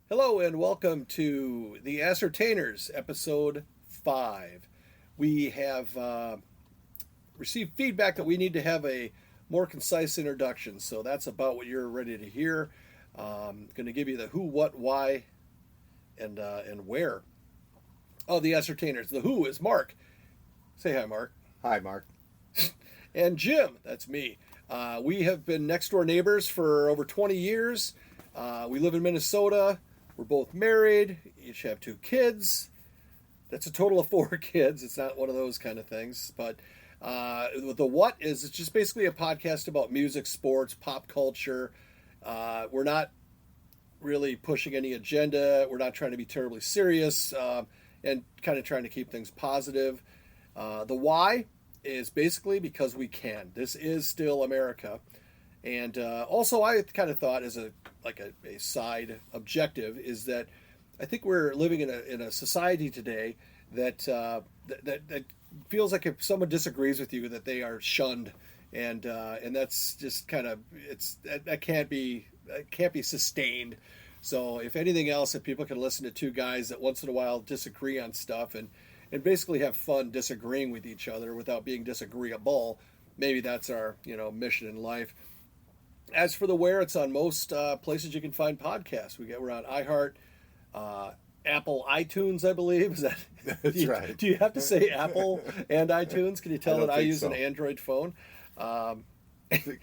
Hello and welcome to The Ascertainers, episode 5. We have received feedback that we need to have a more concise introduction, so that's about what you're ready to hear. Going to give you the who, what, why, and where of The Ascertainers. The who is Mark. Say hi, Mark. Hi, Mark. And Jim, that's me. We have been next door neighbors for over 20 years. We live in Minnesota. We're both married, each have 2 kids. That's a total of 4 kids. It's not one of those kind of things. But the what is, it's just basically a podcast about music, sports, pop culture. We're not really pushing any agenda. We're not trying to be terribly serious and kind of trying to keep things positive. The why is basically because we can. This is still America. And also, I kind of thought as a side objective is that I think we're living in a society today that that feels like if someone disagrees with you, that they are shunned, and that's just kind of that can't be sustained. So if anything else, if people can listen to 2 guys that once in a while disagree on stuff and basically have fun disagreeing with each other without being disagreeable, maybe that's our mission in life. As for the where, it's on most places you can find podcasts. We're on iHeart, Apple iTunes, I believe. Is that That's right? Do you have to say Apple and iTunes? Can you tell that I use an Android phone?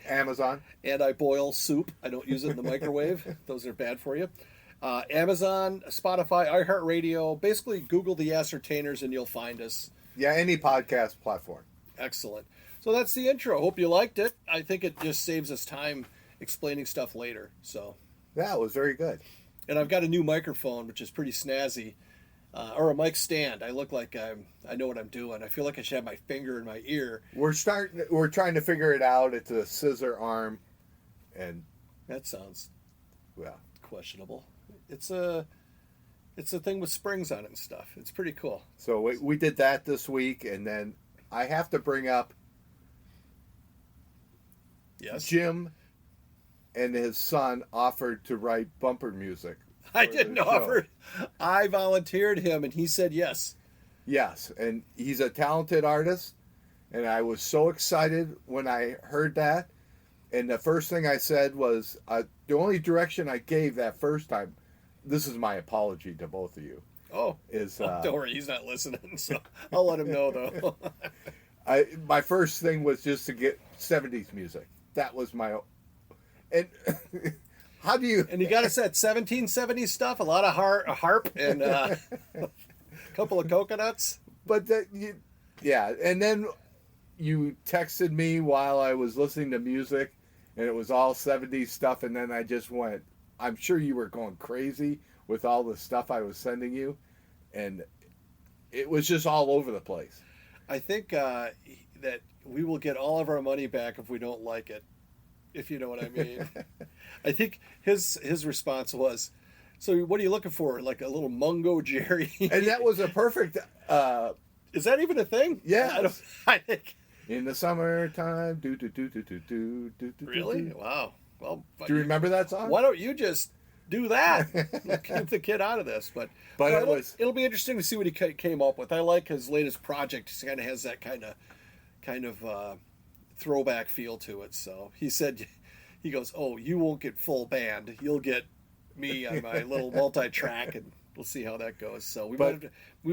Amazon. And I boil soup. I don't use it in the microwave. Those are bad for you. Amazon, Spotify, iHeartRadio. Basically, Google The Ascertainers and you'll find us. Yeah, any podcast platform. Excellent. So that's the intro. Hope you liked it. I think it just saves us time explaining stuff later. So Yeah, it was very good. and I've got a new microphone, which is pretty snazzy, or a mic stand. I look like I know what I'm doing. I feel like I should have my finger in my ear. We're trying to figure it out. It's a scissor arm, and That sounds well, questionable. It's a thing with springs on it and stuff. It's pretty cool. so we did that this week, and then I have to bring up Yes. Jim and his son offered to write bumper music. I for didn't the show. offer. I volunteered him, and he said yes. Yes, and he's a talented artist, and I was so excited when I heard that. And the first thing I said was, the only direction I gave that first time, this is my apology to both of you, Oh, is don't worry, he's not listening, so I'll let him know though. my first thing was just to get 70s music. That was my, and how do you? And you got us that 1770s stuff, a lot of harp and a couple of coconuts. But yeah, and then you texted me while I was listening to music, and it was all 70s stuff, and then I just went, I'm sure you were going crazy with all the stuff I was sending you, and it was just all over the place. I think that we will get all of our money back if we don't like it, if you know what I mean. I think his response was, so what are you looking for? Like a little Mungo Jerry? And that was a perfect, Is that even a thing? yeah. I think. In the summertime, do do do do do do do do. Really? Wow. Well, Do you remember that song? why don't you just do that? Keep the kid out of this. But it'll be interesting to see what he came up with. I like his latest project. He kind of has that kind of throwback feel to it. So he said, he goes, "Oh, you won't get full band. You'll get me on my little multi-track, and we'll see how that goes." So we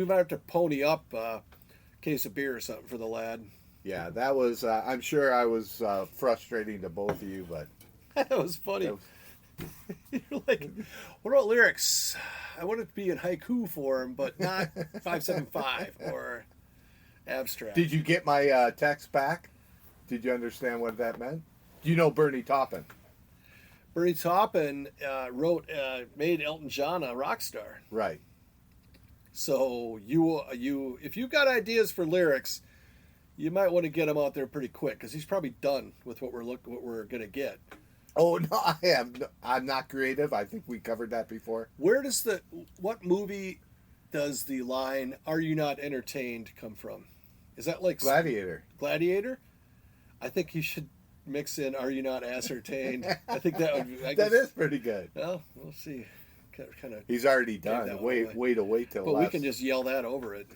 might have to pony up a case of beer or something for the lad. Yeah, that was. I'm sure I was frustrating to both of you, but That was funny. You're like, what about lyrics? I want it to be in haiku form, but not 575 or abstract. Did you get my text back? Did you understand what that meant? You know Bernie Taupin. Bernie Taupin made Elton John a rock star. Right. So you if you've got ideas for lyrics, you might want to get him out there pretty quick because he's probably done with what we're gonna get. Oh no, I am. I'm not creative. I think we covered that before. What movie does the line "Are you not entertained" come from? Is that like Gladiator? Gladiator? I think you should mix in "Are you not ascertained?" I think that would. That is pretty good. Well, we'll see. kind of. He's already done. Wait till. But we can just yell that over it.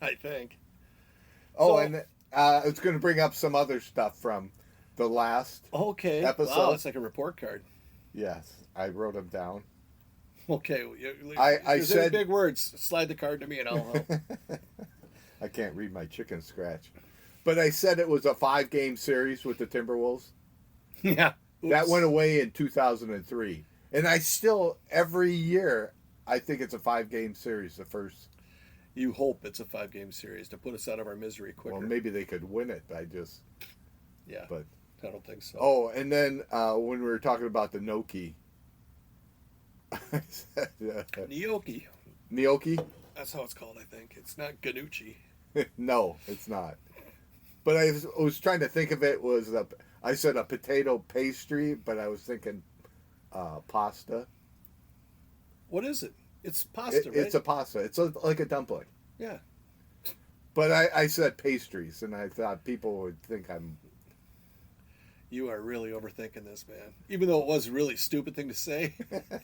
I think. Oh, and I was going to bring up some other stuff from the last episode. Wow, it's like a report card. Yes, I wrote them down. Okay, I said any big words. Slide the card to me and I'll help. I can't read my chicken scratch, but I said it was a 5-game series with the Timberwolves. Yeah, oops. That went away in 2003, and I still every year I think it's a 5-game series. The first. You hope it's a 5-game series to put us out of our misery quicker. Well, maybe they could win it. Yeah, but I don't think so. Oh, and then when we were talking about the Noki. Gnocchi? That's how it's called, I think. It's not Ganucci. No, it's not. But I was trying to think of it I said a potato pastry, but I was thinking pasta. What is it? It's pasta, right? It's a pasta. It's like a dumpling. Yeah. But I said pastries, and I thought people would think I'm... You are really overthinking this, man. Even though it was a really stupid thing to say,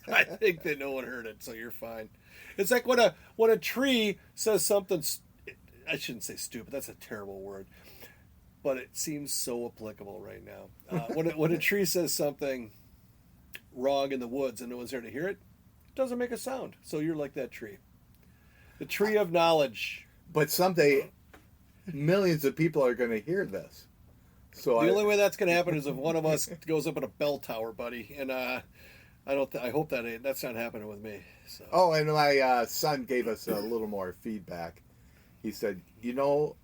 I think that no one heard it, so you're fine. It's like when a tree says something... I shouldn't say stupid. That's a terrible word. But it seems so applicable right now. When a tree says something wrong in the woods and no one's there to hear it, it doesn't make a sound. So you're like that tree. The tree of knowledge. But someday, millions of people are going to hear this. So the only way that's going to happen is if one of us goes up in a bell tower, buddy. And I hope that's not happening with me. So. Oh, and my son gave us a little more feedback. He said, he goes,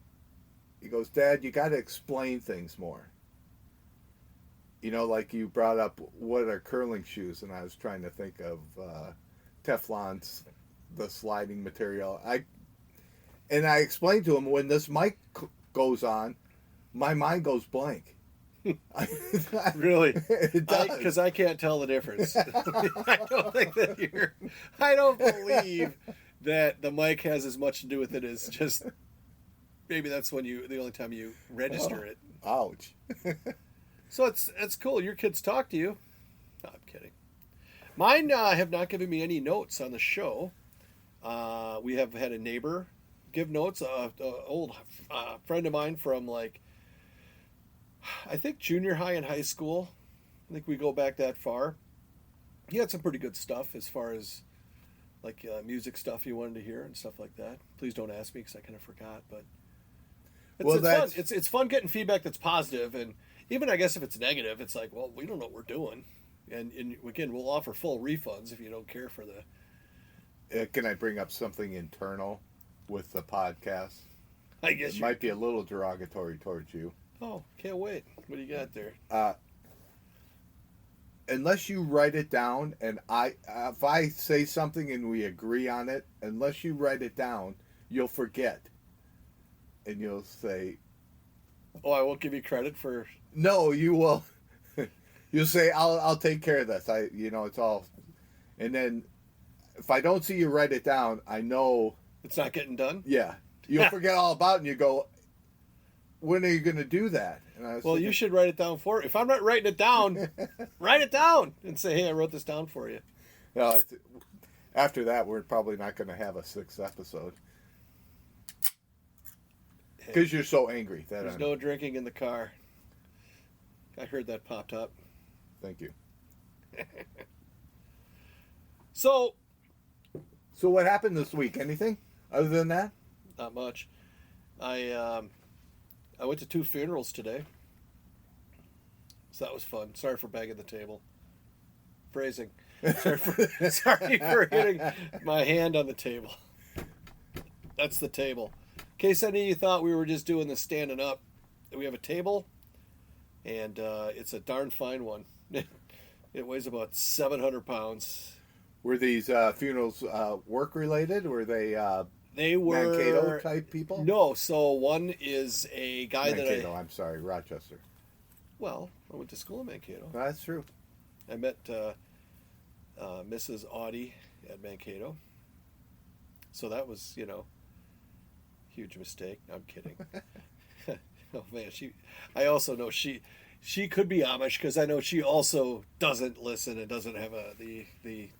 Dad, you got to explain things more. Like you brought up, what are curling shoes? And I was trying to think of Teflon's, the sliding material. I explained to him, when this mic goes on, my mind goes blank. Really? It does. Because I can't tell the difference. I don't believe that the mic has as much to do with it as just... Maybe that's the only time you register it. Ouch. So it's cool. Your kids talk to you. No, I'm kidding. Mine have not given me any notes on the show. We have had a neighbor give notes. An old friend of mine from I think junior high and high school. I think we go back that far. He had some pretty good stuff as far as music stuff he wanted to hear and stuff like that. Please don't ask me because I kind of forgot, but it's fun. It's fun getting feedback that's positive, and even I guess if it's negative, it's like, well, we don't know what we're doing, and again, we'll offer full refunds if you don't care for the. Can I bring up something internal with the podcast? I guess it might be a little derogatory towards you. Oh, can't wait. What do you got there? Unless you write it down, and if I say something and we agree on it, unless you write it down, you'll forget. And you'll say... Oh, I won't give you credit for... No, you will. You'll say, I'll take care of this. It's all... And then, if I don't see you write it down, I know... It's not getting done? Yeah. You'll forget all about it, and you go, when are you going to do that? You should write it down for it. If I'm not writing it down, write it down and say, hey, I wrote this down for you. No, after that, we're probably not going to have a 6th episode. Because you're so angry. There's no drinking in the car. I heard that popped up. Thank you. So what happened this week? Anything other than that? Not much. I went to 2 funerals today. So that was fun. Sorry for banging the table. Phrasing. Sorry for hitting my hand on the table. That's the table. In case any of you thought we were just doing this standing up, we have a table, and it's a darn fine one. It weighs about 700 pounds. Were these funerals work-related? Were they were Mankato-type people? No, so one is a guy Mankato, I'm sorry, Rochester. Well, I went to school in Mankato. That's true. I met Mrs. Audie at Mankato. So that was, huge mistake. I'm kidding. Oh, man, I also know she could be Amish because I know she also doesn't listen and doesn't have the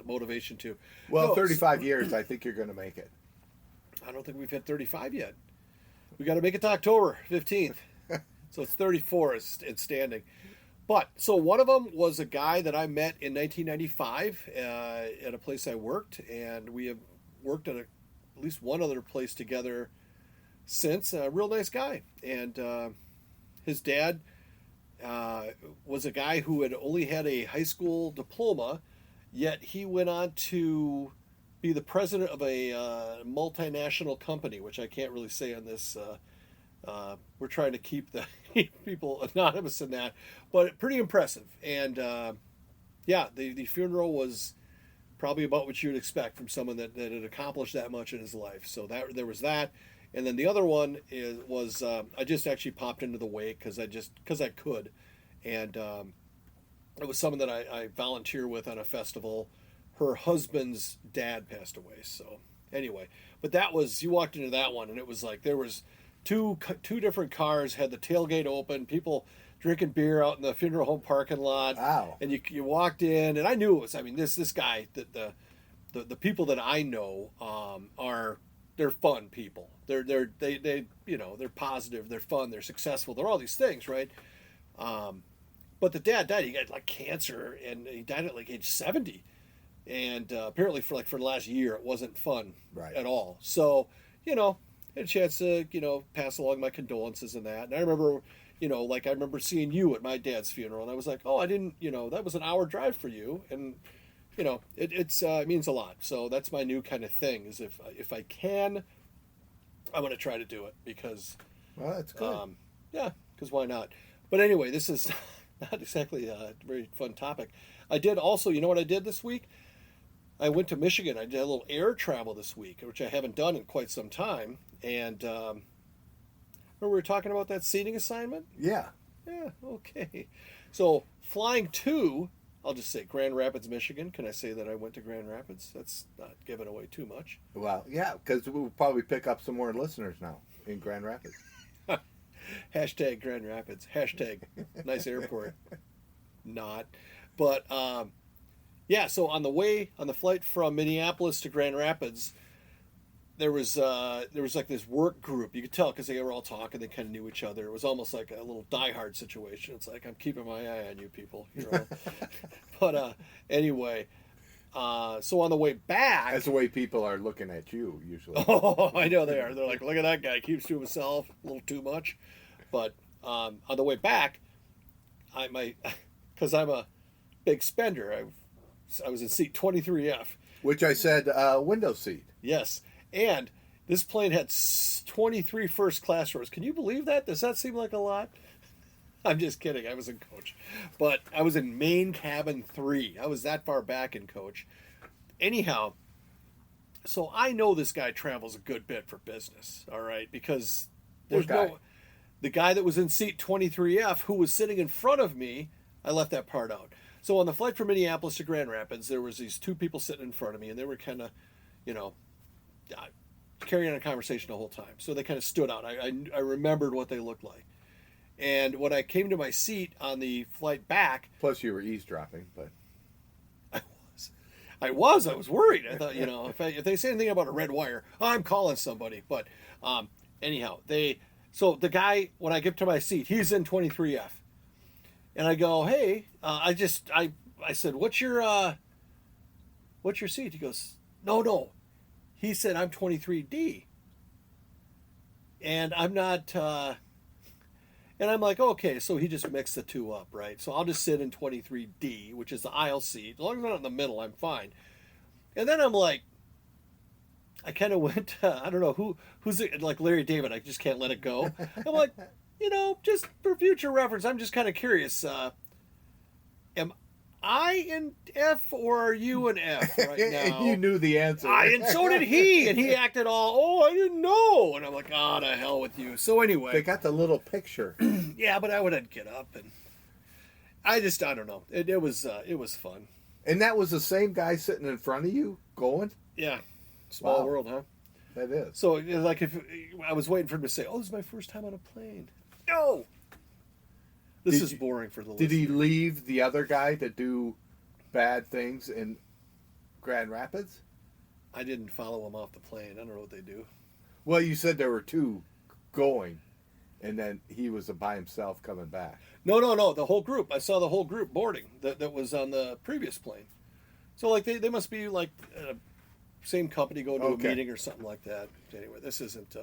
motivation to. Well, No, 35 years, I think you're going to make it. I don't think we've hit 35 yet. We got to make it to October 15th. So it's 34 it's standing. But so one of them was a guy that I met in 1995 at a place I worked, and we have worked at at least one other place together since. A real nice guy, and his dad was a guy who had only had a high school diploma, yet he went on to be the president of a multinational company, which I can't really say on this. We're trying to keep the people anonymous in that, but pretty impressive. And the funeral was probably about what you would expect from someone that had accomplished that much in his life. So there was that. And then the other one was I just actually popped into the wake because I could, and it was someone that I volunteer with on a festival. Her husband's dad passed away. So anyway, but you walked into that one, and it was like there was two different cars, had the tailgate open, people drinking beer out in the funeral home parking lot. Wow! And you walked in, and I knew it was. I mean, this guy, the people that I know they're fun people. They're positive, they're fun, they're successful, they're all these things, right? But the dad died. He got like cancer, and he died at like age 70. And apparently for the last year, it wasn't fun at all. So had a chance to pass along my condolences and that. And I remember I remember seeing you at my dad's funeral, and I was like, oh, I didn't that was an hour drive for you, and it means a lot. So that's my new kind of thing, is if I can, I'm going to try to do it, because well, that's good. Because why not? But anyway, this is not exactly a very fun topic. I did also, what I did this week? I went to Michigan. I did a little air travel this week, which I haven't done in quite some time. And remember we were talking about that seating assignment? Yeah. Yeah, okay. So flying to, I'll just say Grand Rapids, Michigan. Can I say that I went to Grand Rapids? That's not giving away too much. Well, yeah, because we'll probably pick up some more listeners now in Grand Rapids. Hashtag Grand Rapids. Hashtag nice airport. Not. But, so on the flight from Minneapolis to Grand Rapids, there was like this work group. You could tell because they were all talking. They kind of knew each other. It was almost like a little Die Hard situation. It's like, I'm keeping my eye on you people. But anyway, so on the way back, that's the way people are looking at you usually. Oh, I know they are. They're like, look at that guy, keeps to himself, a little too much. But on the way back, because I'm a big spender, I was in seat 23F, which I said window seat. Yes. And this plane had 23 first class rows. Can you believe that? Does that seem like a lot? I'm just kidding. I was in coach. But I was in main cabin 3. I was that far back in coach. Anyhow, so I know this guy travels a good bit for business, all right? Because the guy that was in seat 23F, who was sitting in front of me, I left that part out. So on the flight from Minneapolis to Grand Rapids, there was these two people sitting in front of me, and they were kind of, carrying on a conversation the whole time. So they kind of stood out. I remembered what they looked like. And when I came to my seat on the flight back... Plus you were eavesdropping, but... I was worried. I thought, if they say anything about a red wire, I'm calling somebody. But anyhow, so the guy, when I get to my seat, he's in 23F. And I go, hey, I said, what's your seat? He goes, no. He said, I'm 23D. And I'm not, and I'm like, okay, so he just mixed the two up, right? So I'll just sit in 23D, which is the aisle seat. As long as I'm not in the middle, I'm fine. And then I'm like, I kind of went, I don't know, who's it, like Larry David, I just can't let it go. I'm like, just for future reference, I'm just kind of curious, am I in F or are you in F right now? You knew the answer. And so did he. And he acted all, I didn't know. And I'm like, to hell with you. So anyway. They got the little picture. Yeah, but I would get up. And I don't know. It was fun. And that was the same guy sitting in front of you going? Yeah. Small world, huh? That is. So like if I was waiting for him to say, this is my first time on a plane. No. This is boring for the listener. Did he leave the other guy to do bad things and Grand Rapids? I didn't follow them off the plane. I don't know what they do. Well, you said there were two going, and then he was by himself coming back. No. The whole group. I saw the whole group boarding that was on the previous plane. So like they must be like same company going to a meeting or something like that. Anyway, this isn't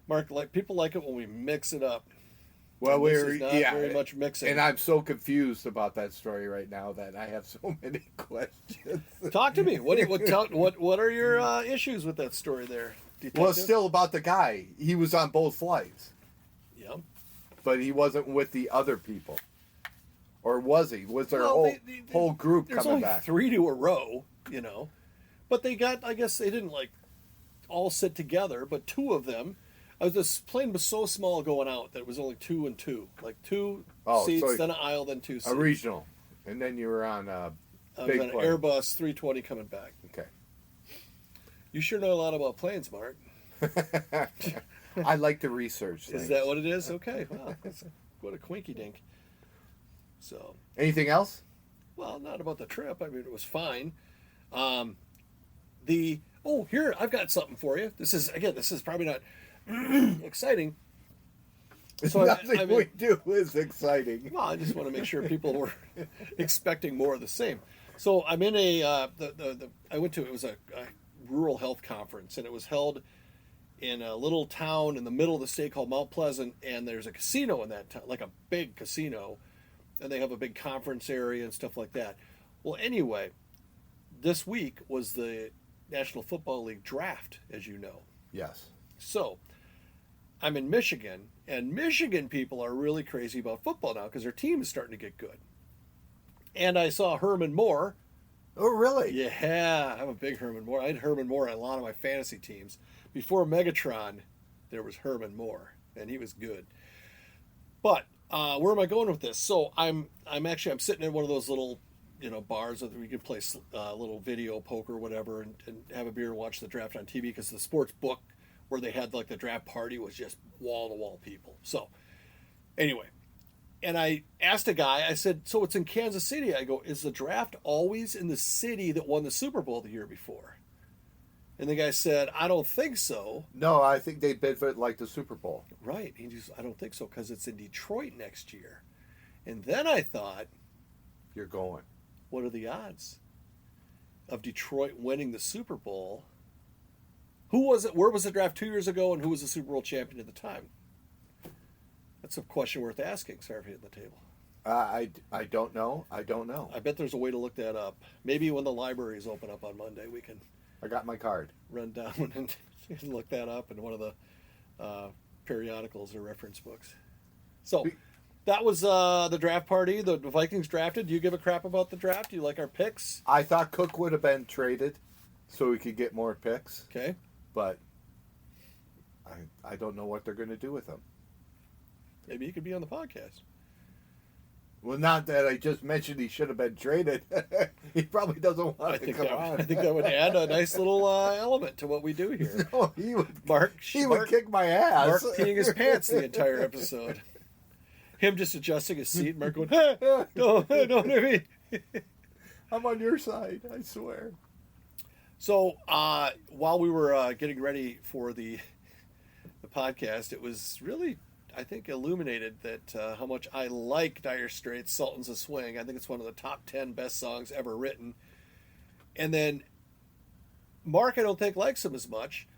Mark. Like people like it when we mix it up. Well, we're not very much mixing. And I'm so confused about that story right now that I have so many questions. Talk to me. What are your issues with that story there, Detective? Well, it's still about the guy. He was on both flights. Yeah. But he wasn't with the other people. Or was he? Was there a whole group coming back? There's only 3 to a row, But they got, I guess they didn't like all sit together, but 2 of them. This plane was so small going out that it was only 2 and 2. Like 2 seats, so then an aisle, then 2 seats. A regional. And then you were on a big an plane. Airbus 320 coming back. Okay. You sure know a lot about planes, Mark. I like to research things. Is that what it is? Okay. Well, what a quinky dink. So. Anything else? Well, not about the trip. I mean, it was fine. Here, I've got something for you. This is probably not exciting. So nothing we do is exciting. Well, I just want to make sure people were expecting more of the same. So I'm in I went to, it was a rural health conference, and it was held in a little town in the middle of the state called Mount Pleasant, and there's a casino in that town, like a big casino, and they have a big conference area and stuff like that. Well, anyway, this week was the National Football League draft, as you know. Yes. So I'm in Michigan, and Michigan people are really crazy about football now because their team is starting to get good. And I saw Herman Moore. Oh, really? Yeah, I'm a big Herman Moore. I had Herman Moore on a lot of my fantasy teams. Before Megatron, there was Herman Moore, and he was good. But where am I going with this? So I'm sitting in one of those little bars that we can play a little video poker or whatever, and have a beer and watch the draft on TV because the sports book where they had like the draft party was just wall to wall people. So anyway, and I asked a guy, I said, so it's in Kansas City. I go, is the draft always in the city that won the Super Bowl the year before? And the guy said, I don't think so. No, I think they bid for it like the Super Bowl. Right. He just, I don't think so because it's in Detroit next year. And then I thought, you're going. What are the odds of Detroit winning the Super Bowl? Who was it? Where was the draft 2 years ago, and who was the Super Bowl champion at the time? That's a question worth asking. Sorry for hitting the table. I don't know. I don't know. I bet there's a way to look that up. Maybe when the libraries open up on Monday, we can. I got my card. Run down and look that up in one of the periodicals or reference books. So that was the draft party. The Vikings drafted. Do you give a crap about the draft? Do you like our picks? I thought Cook would have been traded so we could get more picks. Okay. But I don't know what they're going to do with him. Maybe he could be on the podcast. Well, not that I just mentioned he should have been traded. He probably doesn't want to come on. I think that would add a nice little element to what we do here. No, he would Mark kick my ass. Mark peeing his pants the entire episode. Him just adjusting his seat. Mark going, hey, no, me. I'm on your side, I swear. So while we were getting ready for the podcast, it was really, I think, illuminated that how much I like Dire Straits' Sultans of Swing. I think it's one of the top 10 best songs ever written. And then Mark, I don't think, likes them as much.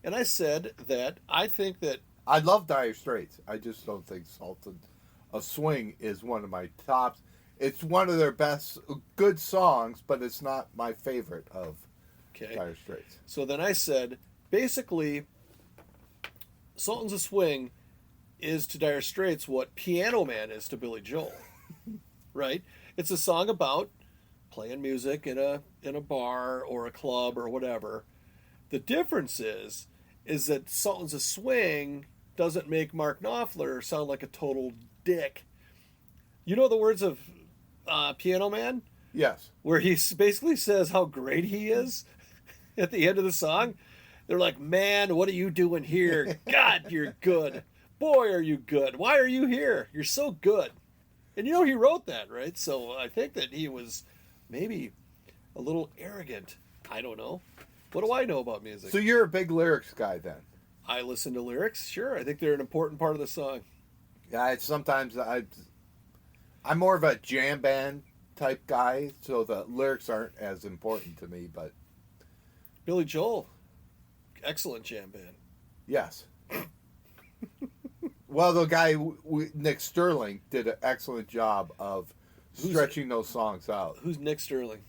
And I said that I think that... I love Dire Straits. I just don't think Sultans of Swing is one of my tops. It's one of their best, good songs, but it's not my favorite of Dire Straits. So then I said, basically, Sultans of Swing is to Dire Straits what Piano Man is to Billy Joel, right? It's a song about playing music in a bar or a club or whatever. The difference is that Sultans of Swing doesn't make Mark Knopfler sound like a total dick. You know the words of Piano Man? Yes. Where he basically says how great he is at the end of the song. They're like, man, what are you doing here? God, you're good. Boy, are you good. Why are you here? You're so good. And he wrote that, right? So I think that he was maybe a little arrogant I don't know. What do I know about music? So you're a big lyrics guy then? I listen to lyrics. Sure, I think they're an important part of the song. Yeah, I'm more of a jam band type guy, so the lyrics aren't as important to me. But Billy Joel, excellent jam band. yes. Well, the guy Nick Sterling did an excellent job of stretching those songs out. Who's Nick Sterling?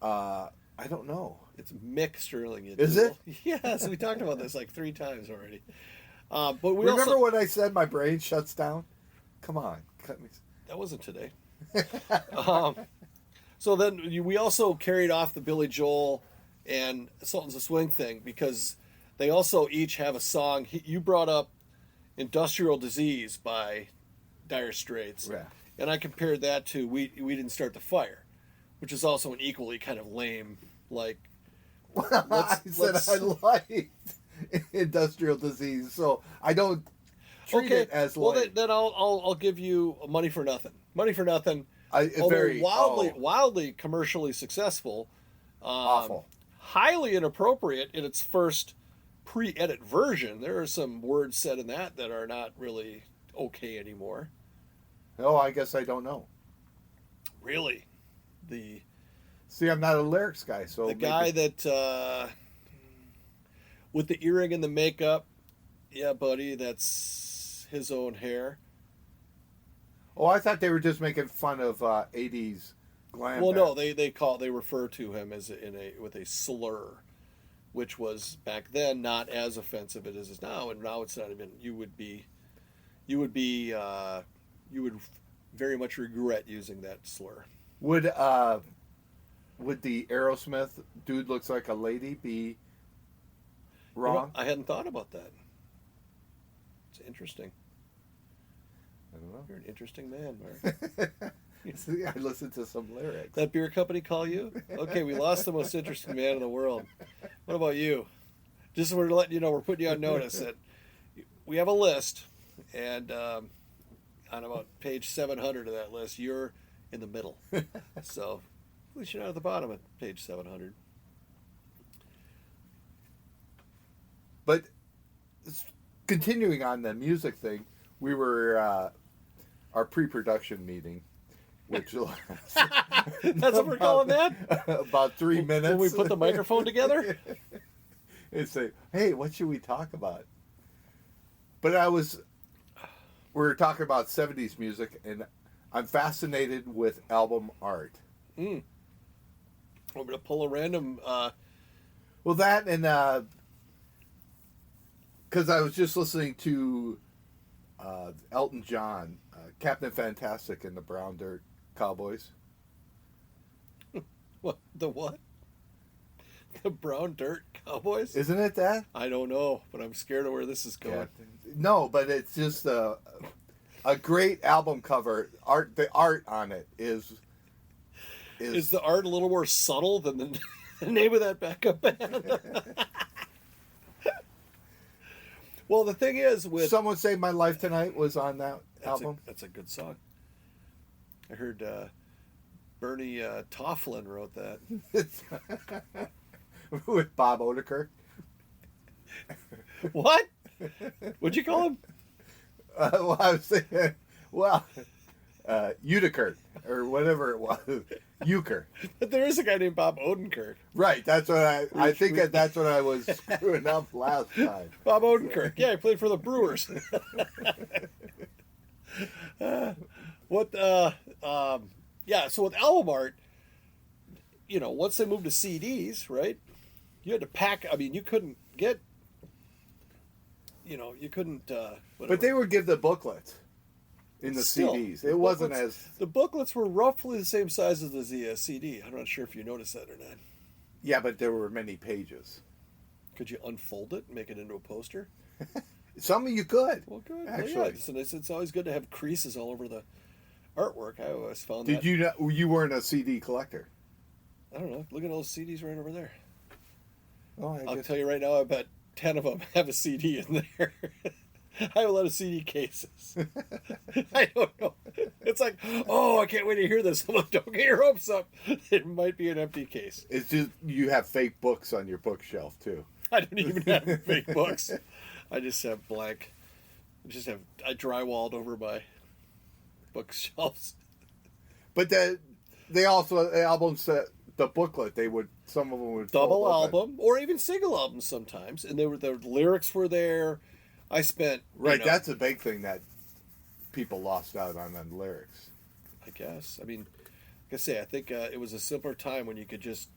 I don't know. It's Mick Sterling. Is it? Yes, we talked about this like 3 times already. But we Remember also... when I said my brain shuts down? Come on, cut me. That wasn't today. So then we also carried off the Billy Joel and Sultans of Swing thing because they also each have a song. You brought up Industrial Disease by Dire Straits. Yeah. And I compared that to We Didn't Start the Fire, which is also an equally kind of lame, like... I said I liked Industrial Disease, so I don't treat it as well, lame. then I'll give you Money for Nothing. Money for Nothing, Very wildly commercially successful. Awful. Highly inappropriate in its first pre-edit version. There are some words said in that are not really okay anymore. Oh, I guess I don't know. Really? See, I'm not a lyrics guy, so the guy that with the earring and the makeup, yeah, buddy, that's his own hair. Oh, I thought they were just making fun of 80s glam. Well, no, band. they refer to him as with a slur, which was back then not as offensive as it is now, and now it's not even. You would very much regret using that slur. Would the Aerosmith dude looks like a lady be wrong? I hadn't thought about that. It's interesting. I don't know. You're an interesting man, Mark. See, I listened to some lyrics. That beer company call you? Okay, we lost the most interesting man in the world. What about you? Just we're letting you know, we're putting you on notice that we have a list, and on about page 700 of that list, you're in the middle. So at least you're not at the bottom of page 700. But continuing on the music thing, we were our pre-production meeting, which that's what we're calling that? About 3 minutes. When we put the microphone together? And say, hey, what should we talk about? But we were talking about 70s music, and I'm fascinated with album art. I'm going to pull a random... Well, that and... Because I was just listening to Elton John, Captain Fantastic and the Brown Dirt Cowboys. What? The what? The Brown Dirt Cowboys? Isn't it that? I don't know, but I'm scared of where this is going. Yeah. No, but it's just a great album cover. The art on it is the art a little more subtle than the name of that backup band? Well, the thing is, with Someone Saved My Life Tonight was on that album. That's a good song. I heard Bernie Tofflin wrote that. With Bob Odenkirk. What? What'd you call him? Well, I was thinking, Udekerk, or whatever it was. Euchre. But there is a guy named Bob Odenkirk. Right, that's what I think that's what I was screwing up last time. Bob Odenkirk. Yeah, he played for the Brewers. So with album art, once they moved to CDs, right? You had to pack. I mean, you couldn't get. You couldn't. But they would give the booklets in the CDs. It wasn't as the booklets were roughly the same size as the CD. I'm not sure if you noticed that or not. Yeah, but there were many pages. Could you unfold it and make it into a poster? Some of you could. Well, good. Actually, well, yeah. It's always good to have creases all over the artwork. I always found Did that. you know you weren't a CD collector? I don't know. Look at all those CDs right over there. Oh, I'll tell you right now, I bet 10 of them have a CD in there. I have a lot of CD cases. I don't know. It's like, oh, I can't wait to hear this. I'm like, don't get your hopes up. It might be an empty case. It's just you have fake books on your bookshelf too. I don't even have fake books. I just have blank. I drywalled over my bookshelves. But they also albums that the booklet some of them would Double album or even single albums sometimes, and the lyrics were there. I spent right. That's a big thing that people lost out on the lyrics. I guess. I mean, like I say, I think it was a simpler time when you could just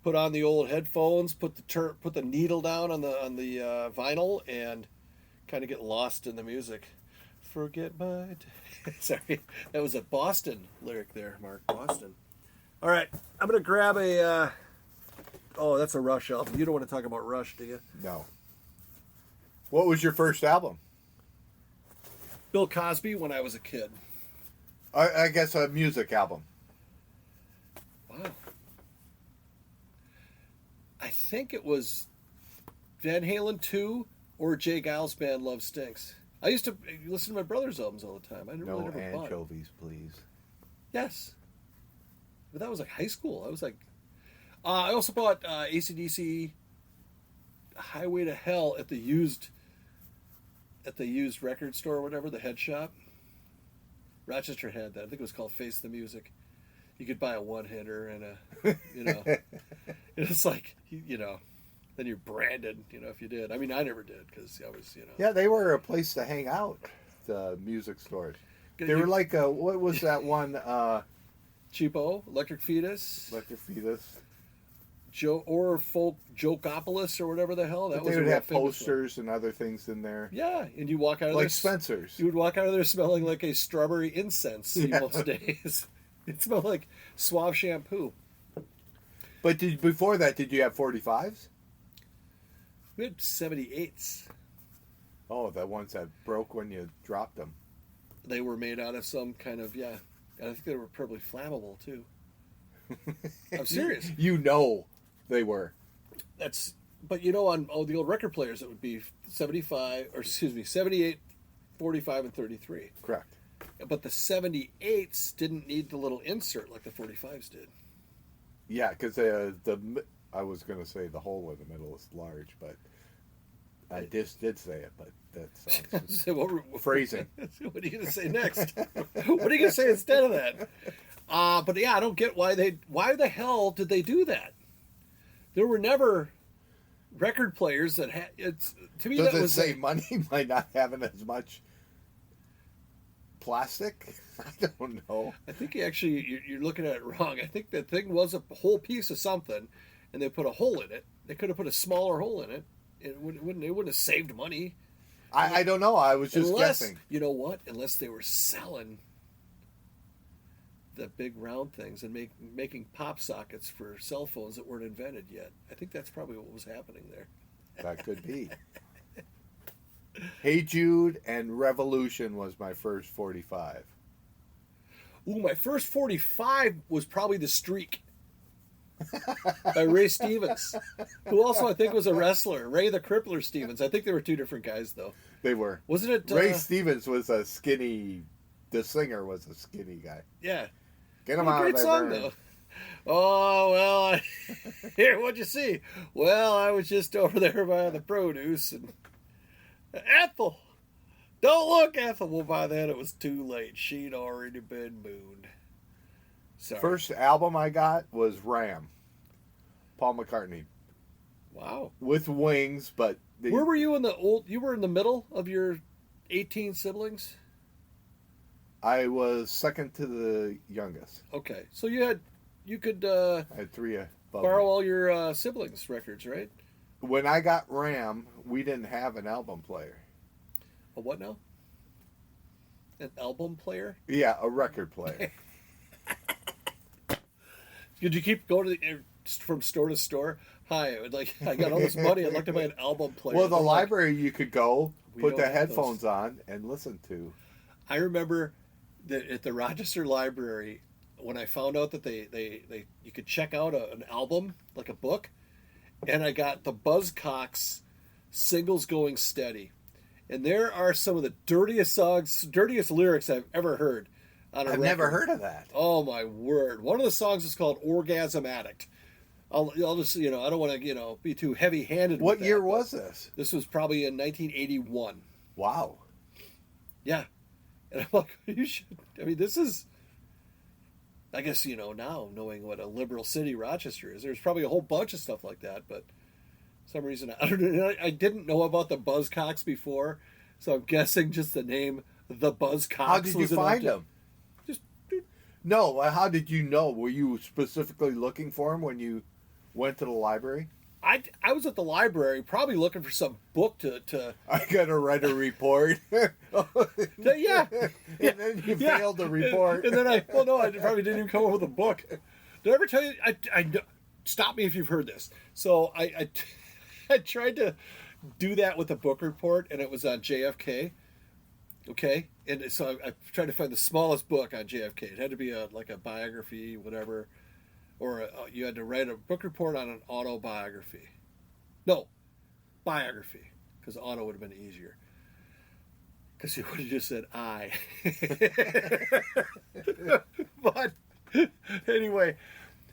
put on the old headphones, put the needle down on the vinyl, and kind of get lost in the music. Forget my day. Sorry, that was a Boston lyric there, Mark. Boston. All right, I'm gonna grab a. Oh, that's a Rush album. You don't want to talk about Rush, do you? No. What was your first album? Bill Cosby when I was a kid. I guess a music album. Wow. I think it was Van Halen 2 or Jay Giles' band Love Stinks. I used to listen to my brother's albums all the time. I didn't really never anchovies, please. Yes. But that was like high school. I was like... I also bought AC/DC Highway to Hell at the used record store or whatever, the head shop. Rochester had that. I think it was called Face the Music. You could buy a one-hitter and it's like, then you're branded, if you did. I mean, I never did because I was, Yeah, they were a place to hang out, the music stores. They were like, what was that one? Cheapo, Electric Fetus. Jokeopolis or whatever the hell. They would have posters and other things in there. Yeah, and you walk out of like there... Spencer's. You would walk out of there smelling like a strawberry incense most days. It smelled like Suave shampoo. But before that, did you have 45s? We had 78s. Oh, the ones that broke when you dropped them. They were made out of some kind of, I think they were probably flammable, too. I'm serious. They were. But on all the old record players, it would be 78, 45, and 33. Correct. But the 78s didn't need the little insert like the 45s did. Yeah, because I was going to say the hole in the middle is large, but I just did say it, but that sounds phrasing. What are you going to say next? What are you going to say instead of that? But yeah, I don't get why the hell did they do that? There were never record players that had to me. Does that it was save money by not having as much plastic? I don't know. I think you're looking at it wrong. I think the thing was a whole piece of something, and they put a hole in it. They could have put a smaller hole in it. It wouldn't have saved money. I don't know. I was just guessing. You know what? Unless they were selling the big round things and making pop sockets for cell phones that weren't invented yet. I think that's probably what was happening there. That could be. Hey Jude and Revolution was my first 45. Ooh, my first 45 was probably The Streak by Ray Stevens, who also I think was a wrestler. Ray the Crippler Stevens. I think they were two different guys, though. They were. Wasn't it? Ray Stevens was a skinny... The singer was a skinny guy. Yeah. Get him out great of there, song, though. Oh, well, here, what'd you see? Well, I was just over there by the produce, and Ethel! Don't look, Ethel! Well, by then it was too late. She'd already been mooned. Sorry. First album I got was Ram. Paul McCartney. Wow. With Wings, but... Where were you you were in the middle of your 18 siblings? I was second to the youngest. Okay, so you could I had three above borrow me. all your siblings' records, right? When I got Ram, we didn't have an album player. A what now? An album player? Yeah, a record player. Did you keep going from store to store? Hi, I got all this money. I'd like to buy an album player. Well, the library you could go, put the don't have headphones on, and listen to. I remember that at the Rochester Library, when I found out that you could check out an album, like a book, and I got the Buzzcocks Singles Going Steady. And there are some of the dirtiest songs, dirtiest lyrics I've ever heard on a I've record. never heard of that. Oh my word! One of the songs is called "Orgasm Addict." I'll just I don't want to be too heavy-handed. What with year that, was this? This was probably in 1981. Wow. Yeah, and I'm like, you should. I mean, this is. I guess now knowing what a liberal city Rochester is, there's probably a whole bunch of stuff like that, but. For some reason, I didn't know about the Buzzcocks before, so I'm guessing just the name the Buzzcocks. How did you find them? Just no. How did you know? Were you specifically looking for them when you went to the library? I was at the library, probably looking for some book to. I gotta write a report. Yeah. And then you failed the report. And then I probably didn't even come up with a book. Did I ever tell you? I stop me if you've heard this. So I tried to do that with a book report, and it was on JFK. Okay, and so I tried to find the smallest book on JFK. It had to be like a biography, whatever, or you had to write a book report on an autobiography. No, biography, because auto would have been easier. Because you would have just said I. But anyway.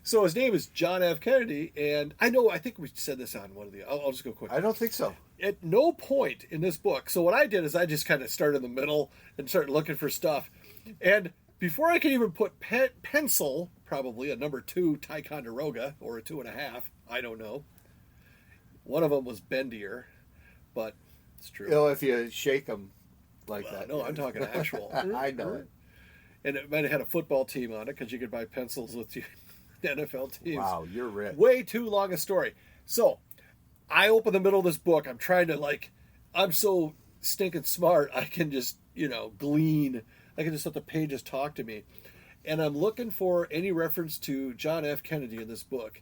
So his name is John F. Kennedy, and I think we said this on one of the. I'll just go quick. I don't think so. At no point in this book. So what I did is I just kind of started in the middle and started looking for stuff, and before I could even put pencil, probably a number 2 Ticonderoga or a 2.5, I don't know. One of them was bendier, but it's true. If you shake them like that. No, I'm talking actual. I know it. And it might have had a football team on it because you could buy pencils with you. NFL teams. Wow, you're rich. Way too long a story. So, I open the middle of this book. I'm trying to I'm so stinking smart. I can just, glean. I can just let the pages talk to me. And I'm looking for any reference to John F. Kennedy in this book.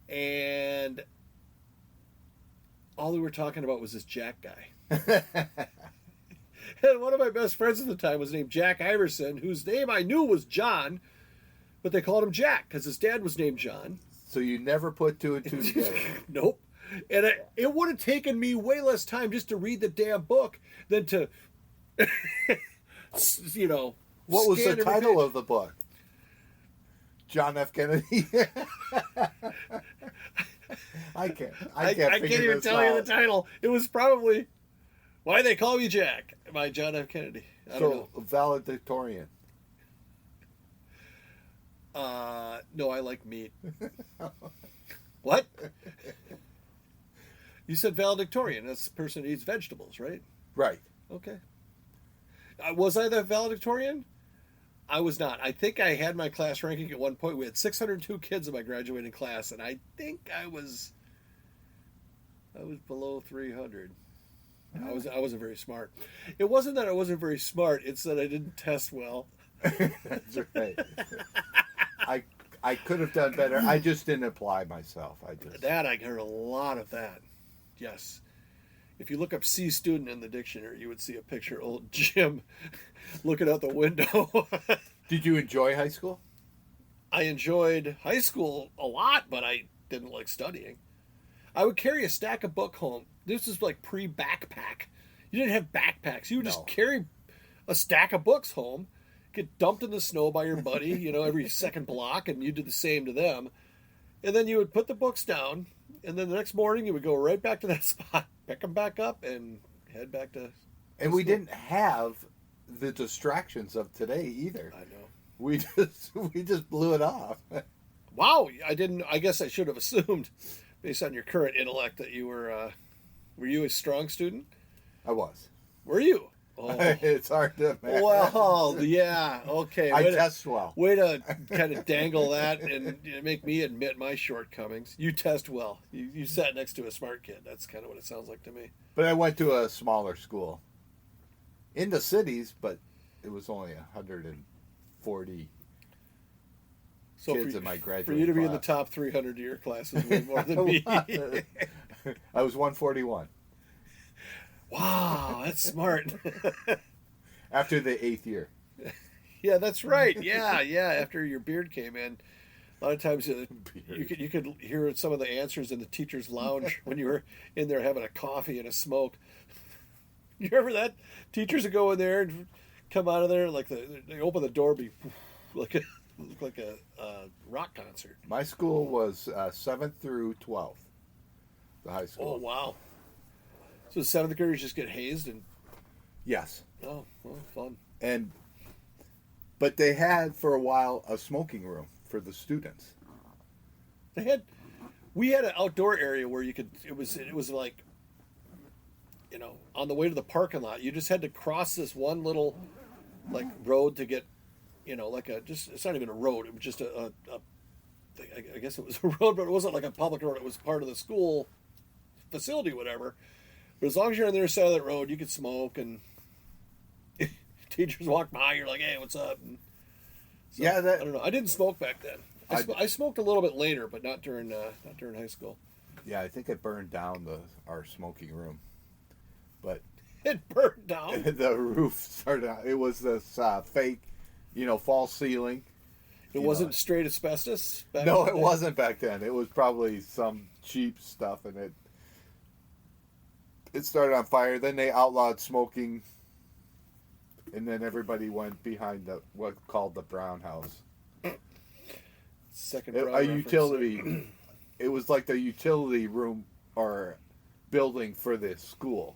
And all we were talking about was this Jack guy. And one of my best friends at the time was named Jack Iverson, whose name I knew was John. But they called him Jack because his dad was named John. So you never put 2 and 2 together? Nope. And it would have taken me way less time just to read the damn book than to, What was the title of the book? John F. Kennedy? I can't even tell you the title. It was probably Why They Call Me Jack by John F. Kennedy. I don't know. Valedictorian. No, I like meat. What? You said valedictorian. That's the person who eats vegetables, right? Right. Okay. Was I the valedictorian? I was not. I think I had my class ranking at one point. We had 602 kids in my graduating class, and I think I was below 300. I wasn't very smart. It wasn't that I wasn't very smart. It's that I didn't test well. That's right. I could have done better. I just didn't apply myself. I heard a lot of that. Yes. If you look up C student in the dictionary, you would see a picture of old Jim looking out the window. Did you enjoy high school? I enjoyed high school a lot, but I didn't like studying. I would carry a stack of book home. This is like pre-backpack. You didn't have backpacks. You would just carry a stack of books home, get dumped in the snow by your buddy, every second block, and you did the same to them. And then you would put the books down, and then the next morning you would go right back to that spot, pick them back up, and head back to... And we didn't have the distractions of today either. I know. We just blew it off. Wow, I guess I should have assumed, based on your current intellect, that you were you a strong student? I was. Were you? Oh. It's hard to imagine. Well, yeah, okay. I test well. Way to kind of dangle that and make me admit my shortcomings. You test well. You sat next to a smart kid. That's kind of what it sounds like to me. But I went to a smaller school in the cities, but it was only 140 kids in my graduate For you to be class. in the top 300 of your class is way more than me. I was 141. Wow, that's smart. After the 8th year. Yeah, that's right. Yeah. After your beard came in, a lot of times you could hear some of the answers in the teacher's lounge when you were in there having a coffee and a smoke. You remember that? Teachers would go in there and come out of there like they open the door, be like a look like a rock concert. My school was 7th through 12th, the high Oh school. wow! So seventh graders just get hazed and Yes. oh well, fun. But they had for a while a smoking room for the students. We had an outdoor area where you could. It was like, on the way to the parking lot, you just had to cross this one little like road to get, like it's not even a road. It was just I guess it was a road, but it wasn't like a public road. It was part of the school facility, whatever. But as long as you're on the other side of that road, you could smoke, and teachers walk by, you're like, "Hey, what's up?" And so, Yeah, I don't know. I didn't smoke back then. I smoked a little bit later, but not during high school. Yeah, I think it burned down our smoking room, but It burned down. the roof started out. It was this fake, false ceiling. It wasn't straight asbestos. No, it wasn't back then. It was probably some cheap stuff, and it started on fire. Then they outlawed smoking, and then everybody went behind what called the Brown House. Second A reference. utility. It was like the utility room or building for the school.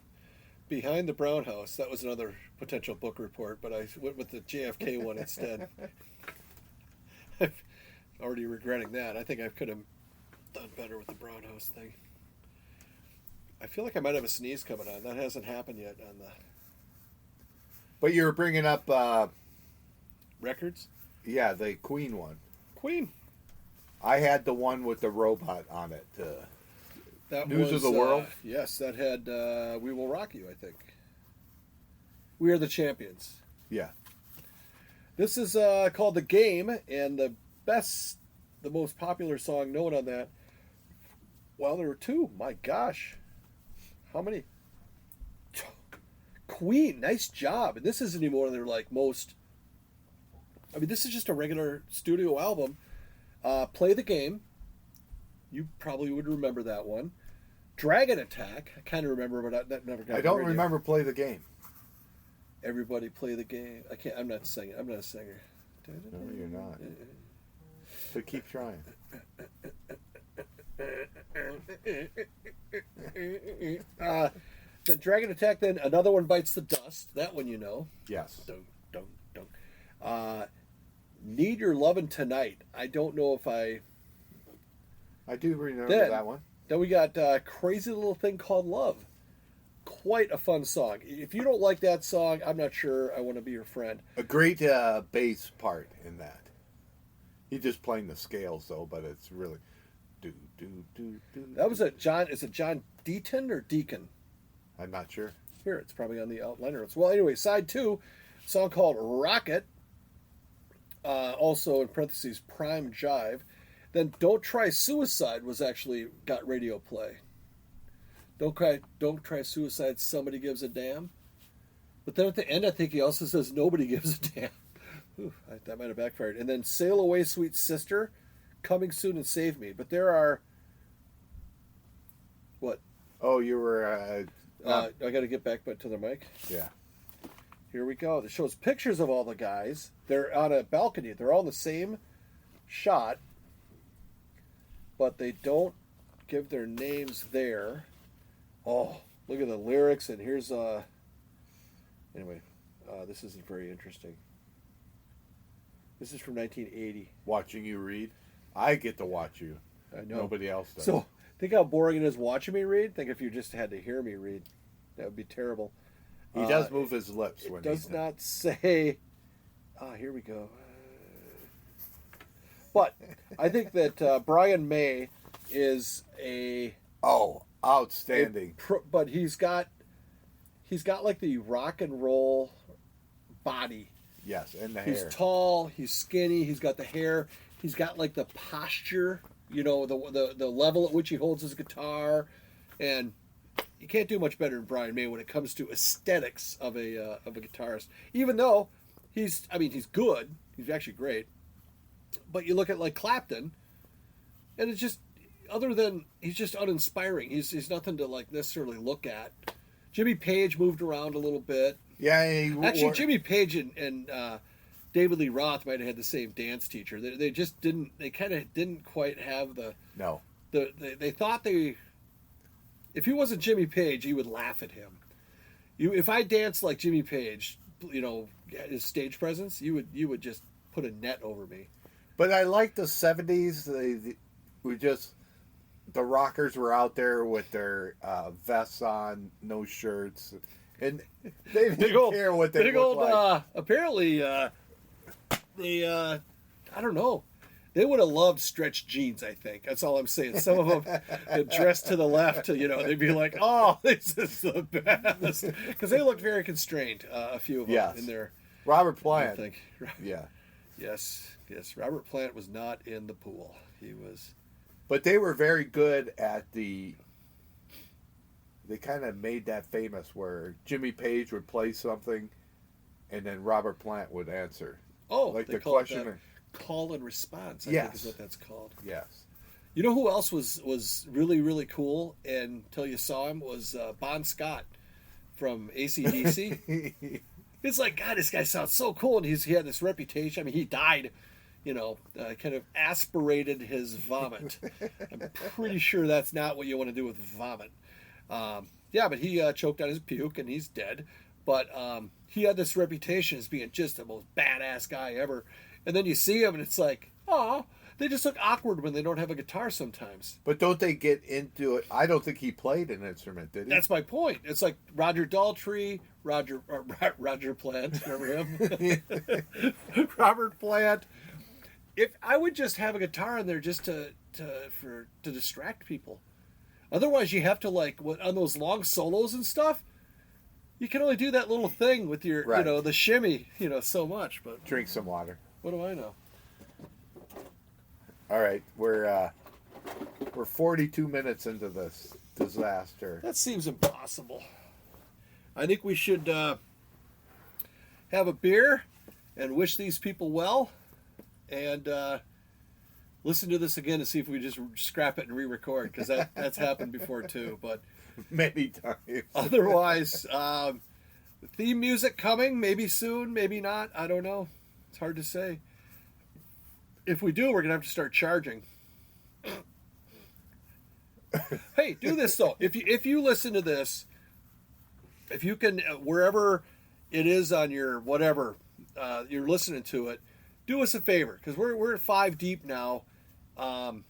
Behind the Brown House. That was another potential book report, but I went with the JFK one instead. I'm already regretting that. I think I could have done better with the Brown House thing. I feel like I might have a sneeze coming on. That hasn't happened yet on the But you were bringing up, records. yeah, the Queen one. Queen. I had the one with the robot on it. That News was, of the World? Yes, that had We Will Rock You, I think. We Are the Champions. Yeah. This is called The Game, and the most popular song known on that, well, there were two. My gosh. How many? Queen, nice job. And this isn't even one of their, most... I mean, this is just a regular studio album. Play the Game. You probably would remember that one. Dragon Attack. I kind of remember, but that never got. I don't remember Play the Game. Everybody Play the Game. I can't. I'm not singing. I'm not a singer. No, you're not. But keep trying. The Dragon Attack. Then another one Bites the Dust. That one you know. Yes. Dun, dun, dun. Need Your Lovin' Tonight. I don't know if I do remember that one. Then we got Crazy Little Thing Called Love. Quite a fun song. If you don't like that song, I'm not sure I want to be your friend. A great bass part in that. He's just playing the scales though, but it's really do do do do. That was John. Is it John Deaton or Deacon? I'm not sure. Here, it's probably on the outliner notes. Well, anyway, side 2, song called Rocket. Also in parentheses, Prime Jive. Then Don't Try Suicide was actually got radio play. Don't try suicide, somebody gives a damn. But then at the end, I think he also says nobody gives a damn. Ooh, that might have backfired. And then Sail Away, Sweet Sister, Coming Soon and Save Me. But there are... What? Oh, you were... I got to get back to the mic. Yeah. Here we go. It shows pictures of all the guys. They're on a balcony. They're all in the same shot, but they don't give their names there. Oh, look at the lyrics, and here's anyway, this isn't very interesting. This is from 1980. Watching you read. I get to watch you. I know. Nobody else does. So think how boring it is watching me read. Think if you just had to hear me read, that would be terrible. He does move his lips when it does not say. Here we go. But I think that Brian May is a outstanding. But he's got like the rock and roll body. Yes, and the He's hair. tall. He's skinny. He's got the hair. He's got like the posture. You know, the level at which he holds his guitar, and you can't do much better than Brian May when it comes to aesthetics of a guitarist. Even though he's good. He's actually great. But you look at like Clapton, and it's just other than he's just uninspiring. He's nothing to like necessarily look at Jimmy Page moved around a little bit. Yeah, Actually, Jimmy Page and David Lee Roth might have had the same dance teacher. They just didn't. They kind of didn't quite have the. No. They thought they. If he wasn't Jimmy Page, you would laugh at him. If I danced like Jimmy Page, his stage presence, you would just put a net over me. But I like the 70s. The rockers were out there with their vests on, no shirts, and they didn't care what they looked like. Apparently, I don't know. They would have loved stretched jeans, I think. That's all I'm saying. Some of them dressed to the left, they'd be like, oh, this is the best. Because they looked very constrained, a few of them in there. Robert Plant. I think. Yeah. Yes. Robert Plant was not in the pool. He was. But they were very good at they kind of made that famous where Jimmy Page would play something and then Robert Plant would answer. Oh, like they the call question. It call and response, I think is what that's called. Yes. You know who else was really, really cool until you saw him was Bon Scott from AC/DC. It's like, God, this guy sounds so cool, and he had this reputation. I mean, he died, kind of aspirated his vomit. I'm pretty sure that's not what you want to do with vomit. But he choked on his puke, and he's dead. But he had this reputation as being just the most badass guy ever. And then you see him, and it's like, oh, they just look awkward when they don't have a guitar sometimes. But don't they get into it? I don't think he played an instrument, did he? That's my point. It's like Roger Daltrey, Roger Plant, remember him? Robert Plant. If I would just have a guitar in there just to distract people. Otherwise, you have to on those long solos and stuff. You can only do that little thing with your, the shimmy, so much. But drink some water. What do I know? All right, we're 42 minutes into this disaster. That seems impossible. I think we should have a beer and wish these people well, and listen to this again to see if we just scrap it and re-record, because that's happened before too. But many times. Otherwise, theme music coming, maybe soon, maybe not. I don't know. It's hard to say. If we do, we're going to have to start charging. Hey, do this though. If you listen to this, if you can, wherever it is on your whatever you're listening to it, do us a favor, because we're at 5 deep now. And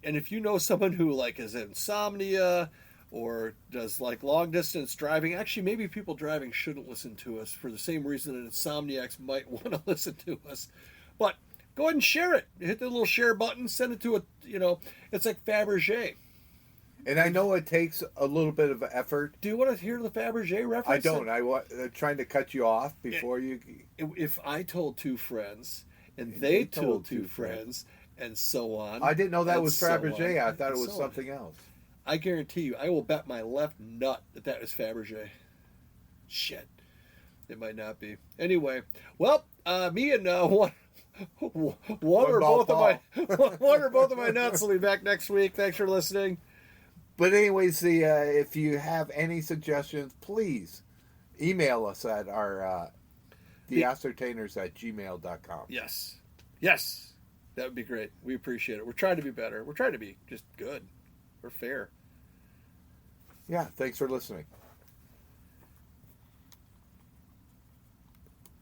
if you know someone who has insomnia or does long distance driving, actually maybe people driving shouldn't listen to us for the same reason that insomniacs might want to listen to us. But go ahead and share it. Hit the little share button, send it to it's like Fabergé. And I know it takes a little bit of effort. Do you want to hear the Fabergé reference? I don't. I'm trying to cut you off before you. If I told 2 friends and they told 2 friends and so on. I didn't know that was Fabergé. I thought it was something else. I guarantee you, I will bet my left nut that was Fabergé. Shit. It might not be. Anyway, well, me and one or both of my nuts will be back next week. Thanks for listening. But anyways, if you have any suggestions, please email us at our theascertainers@gmail.com. Yes. That would be great. We appreciate it. We're trying to be better. We're trying to be just good. We're fair. Yeah, thanks for listening.